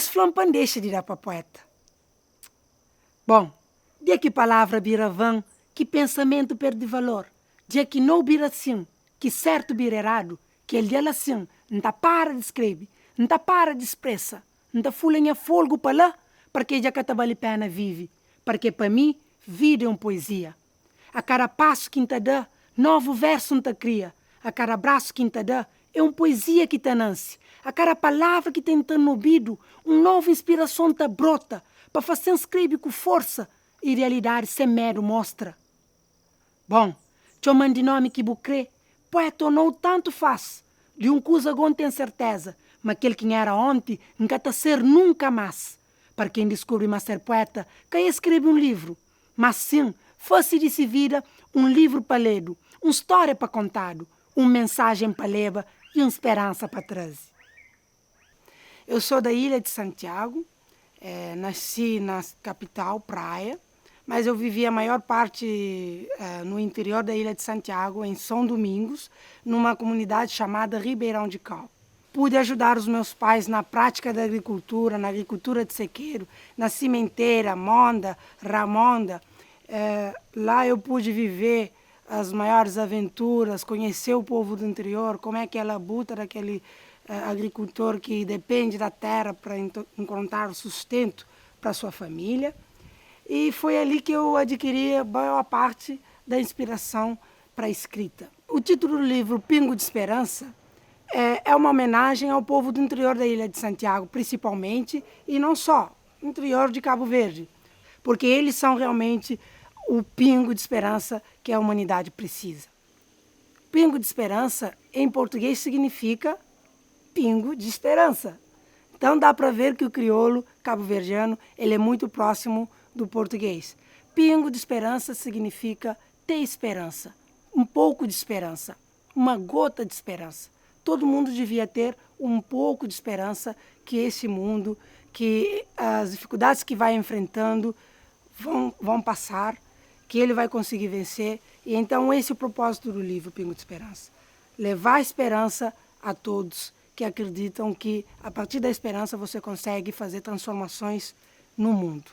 esse flampan deixa de dar para poeta. Bom, dia que palavra bira vã, que pensamento perde valor. Dia que não bira assim, que certo bira errado, que ele ela assim, não tá para de escrever, não tá para de expressa, não tá fulenha folgo para lá, porque já que a pena vive, porque para mim, vida é uma poesia. A cada passo que te dá, novo verso não te cria. A cada abraço que te dá, é uma poesia que te nasce. A cada palavra que tem no ouvido, uma nova inspiração te brota, para fazer escrever com força e realidade sem medo mostra. Bom, chamando de nome que bucrê, poeta ou não tanto faz, de um coisa não tem certeza, mas aquele que era ontem, nunca tá ser nunca mais. Para quem descobre mais ser poeta, quem escreve um livro, mas sim, fosse de se vida, um livro para ler, uma história para contar, uma mensagem para levar e uma esperança para trazer. Eu sou da Ilha de Santiago, nasci na capital, Praia, mas eu vivi a maior parte no interior da Ilha de Santiago, em São Domingos, numa comunidade chamada Ribeirão de Cal. Pude ajudar os meus pais na prática da agricultura, na agricultura de sequeiro, na cimenteira, monda, ramonda. Lá eu pude viver as maiores aventuras, conhecer o povo do interior, como é que é a luta daquele agricultor que depende da terra para encontrar sustento para sua família. E foi ali que eu adquiri a maior parte da inspiração para a escrita. O título do livro, Pingo de Esperança, é uma homenagem ao povo do interior da Ilha de Santiago, principalmente, e não só, interior de Cabo Verde, porque eles são realmente o pingo de esperança que a humanidade precisa. Pingo de esperança, em português, significa pingo de esperança. Então dá para ver que o crioulo cabo-verdiano ele é muito próximo do português. Pingo de esperança significa ter esperança, um pouco de esperança, uma gota de esperança. Todo mundo devia ter um pouco de esperança que esse mundo, que as dificuldades que vai enfrentando vão passar, que ele vai conseguir vencer. E então esse é o propósito do livro Pingo de Esperança. Levar esperança a todos que acreditam que a partir da esperança você consegue fazer transformações no mundo.